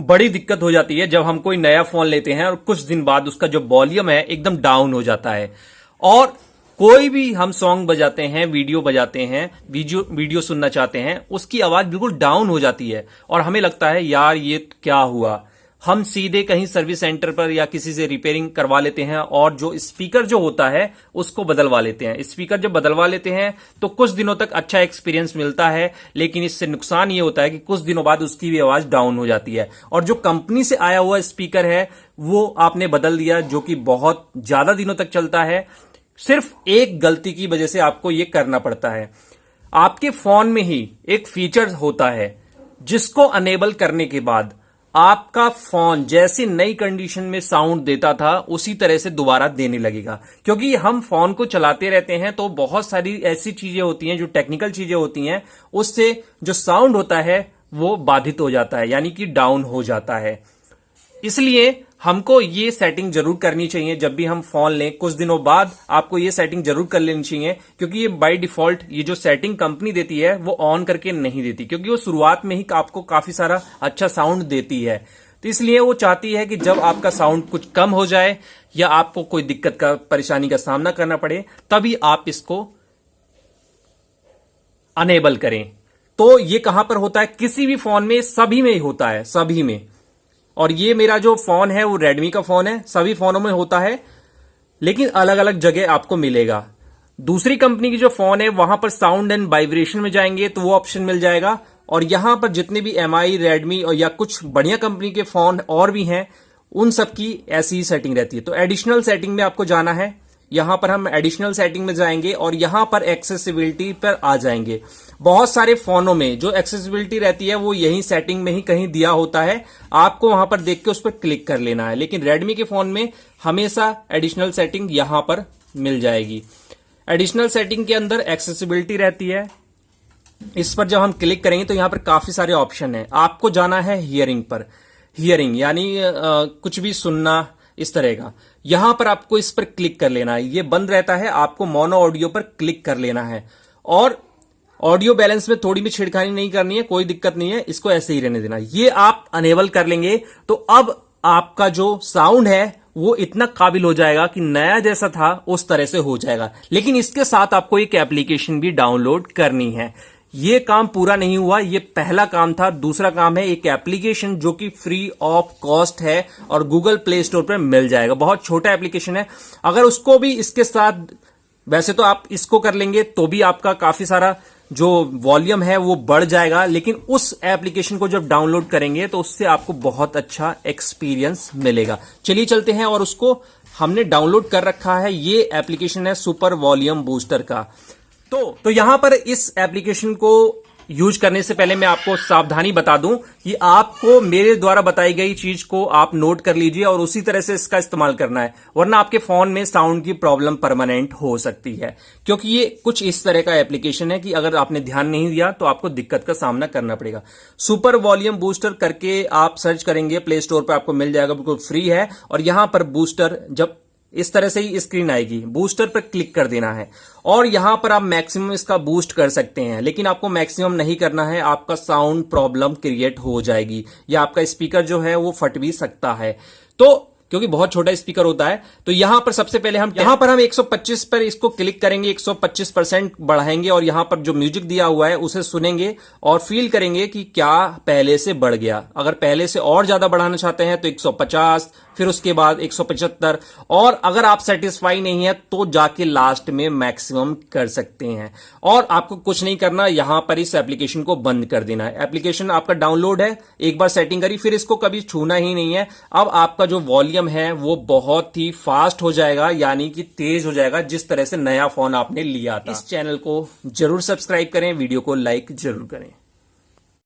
बड़ी दिक्कत हो जाती है जब हम कोई नया फोन लेते हैं और कुछ दिन बाद उसका जो वॉल्यूम है एकदम डाउन हो जाता है। और कोई भी हम सॉन्ग बजाते हैं, वीडियो बजाते हैं, वीडियो सुनना चाहते हैं, उसकी आवाज बिल्कुल डाउन हो जाती है और हमें लगता है यार ये क्या हुआ। हम सीधे कहीं सर्विस सेंटर पर या किसी से रिपेयरिंग करवा लेते हैं और जो स्पीकर जो होता है उसको बदलवा लेते हैं। स्पीकर जब बदलवा लेते हैं तो कुछ दिनों तक अच्छा एक्सपीरियंस मिलता है, लेकिन इससे नुकसान ये होता है कि कुछ दिनों बाद उसकी भी आवाज डाउन हो जाती है। और जो कंपनी से आया हुआ स्पीकर है वो आपने बदल दिया, जो कि बहुत ज्यादा दिनों तक चलता है। सिर्फ एक गलती की वजह से आपको ये करना पड़ता है। आपके फोन में ही एक फीचर होता है जिसको अनेबल करने के बाद आपका फोन जैसी नई कंडीशन में साउंड देता था उसी तरह से दोबारा देने लगेगा। क्योंकि हम फोन को चलाते रहते हैं तो बहुत सारी ऐसी चीजें होती हैं, जो टेक्निकल चीजें होती हैं, उससे जो साउंड होता है वो बाधित हो जाता है, यानी कि डाउन हो जाता है। इसलिए हमको ये सेटिंग जरूर करनी चाहिए जब भी हम फोन लें। कुछ दिनों बाद आपको ये सेटिंग जरूर कर लेनी चाहिए, क्योंकि ये बाय डिफॉल्ट ये जो सेटिंग कंपनी देती है वो ऑन करके नहीं देती, क्योंकि वो शुरुआत में ही आपको काफी सारा अच्छा साउंड देती है। तो इसलिए वो चाहती है कि जब आपका साउंड कुछ कम हो जाए या आपको कोई दिक्कत का, परेशानी का सामना करना पड़े, तभी आप इसको अनेबल करें। तो ये कहां पर होता है? किसी भी फोन में, सभी में होता है, सभी में। और ये मेरा जो फोन है वो रेडमी का फोन है, सभी फोनों में होता है, लेकिन अलग अलग जगह आपको मिलेगा। दूसरी कंपनी की जो फोन है वहां पर साउंड एंड वाइब्रेशन में जाएंगे तो वो ऑप्शन मिल जाएगा। और यहां पर जितने भी एमआई, रेडमी और या कुछ बढ़िया कंपनी के फोन और भी हैं, उन सब की ऐसी ही सेटिंग रहती है। तो एडिशनल सेटिंग में आपको जाना है। यहां पर हम एडिशनल सेटिंग में जाएंगे और यहां पर एक्सेसिबिलिटी पर आ जाएंगे। बहुत सारे फोनों में जो एक्सेसिबिलिटी रहती है वो यही सेटिंग में ही कहीं दिया होता है, आपको वहां पर देख के उस पर क्लिक कर लेना है। लेकिन रेडमी के फोन में हमेशा एडिशनल सेटिंग यहां पर मिल जाएगी। एडिशनल सेटिंग के अंदर एक्सेसिबिलिटी रहती है, इस पर जब हम क्लिक करेंगे तो यहां पर काफी सारे ऑप्शन है। आपको जाना है हियरिंग पर, हियरिंग यानी कुछ भी सुनना, इस तरह का। यहां पर आपको इस पर क्लिक कर लेना है। ये बंद रहता है, आपको मोनो ऑडियो पर क्लिक कर लेना है। और ऑडियो बैलेंस में थोड़ी भी छेड़खानी नहीं करनी है, कोई दिक्कत नहीं है, इसको ऐसे ही रहने देना। ये आप अनेबल कर लेंगे तो अब आपका जो साउंड है वो इतना काबिल हो जाएगा कि नया जैसा था उस तरह से हो जाएगा। लेकिन इसके साथ आपको एक एप्लीकेशन भी डाउनलोड करनी है। ये काम पूरा नहीं हुआ, ये पहला काम था। दूसरा काम है एक एप्लीकेशन जो कि फ्री ऑफ कॉस्ट है और गूगल प्ले स्टोर पर मिल जाएगा। बहुत छोटा एप्लीकेशन है। अगर उसको भी इसके साथ, वैसे तो आप इसको कर लेंगे तो भी आपका काफी सारा जो वॉल्यूम है वो बढ़ जाएगा, लेकिन उस एप्लीकेशन को जब डाउनलोड करेंगे तो उससे आपको बहुत अच्छा एक्सपीरियंस मिलेगा। चलिए चलते हैं, और उसको हमने डाउनलोड कर रखा है। ये एप्लीकेशन है सुपर वॉल्यूम बूस्टर का। तो यहां पर इस एप्लीकेशन को यूज करने से पहले मैं आपको सावधानी बता दूं कि आपको मेरे द्वारा बताई गई चीज को आप नोट कर लीजिए और उसी तरह से इसका इस्तेमाल करना है, वरना आपके फोन में साउंड की प्रॉब्लम परमानेंट हो सकती है। क्योंकि ये कुछ इस तरह का एप्लीकेशन है कि अगर आपने ध्यान नहीं दिया तो आपको दिक्कत का सामना करना पड़ेगा। सुपर वॉल्यूम बूस्टर करके आप सर्च करेंगे, प्ले स्टोर पर आपको मिल जाएगा, बिल्कुल फ्री है। और यहां पर बूस्टर, जब इस तरह से ही स्क्रीन आएगी, बूस्टर पर क्लिक कर देना है और यहां पर आप मैक्सिमम इसका बूस्ट कर सकते हैं। लेकिन आपको मैक्सिमम नहीं करना है, आपका साउंड प्रॉब्लम क्रिएट हो जाएगी या आपका स्पीकर जो है वो फट भी सकता है। तो क्योंकि बहुत छोटा स्पीकर होता है, तो यहां पर सबसे पहले हम 125 पर इसको क्लिक करेंगे, 125% बढ़ाएंगे और यहां पर जो म्यूजिक दिया हुआ है उसे सुनेंगे और फील करेंगे कि क्या पहले से बढ़ गया। अगर पहले से और ज्यादा बढ़ाना चाहते हैं तो 150, फिर उसके बाद 175, और अगर आप सेटिस्फाई नहीं है तो जाके लास्ट में मैक्सिमम कर सकते हैं। और आपको कुछ नहीं करना, यहां पर इस एप्लीकेशन को बंद कर देना है। एप्लीकेशन आपका डाउनलोड है, एक बार सेटिंग करी, फिर इसको कभी छूना ही नहीं है। अब आपका जो वॉल्यूम है वो बहुत ही फास्ट हो जाएगा, यानी कि तेज हो जाएगा, जिस तरह से नया फोन आपने लिया था। इस चैनल को जरूर सब्सक्राइब करें, वीडियो को लाइक जरूर करें।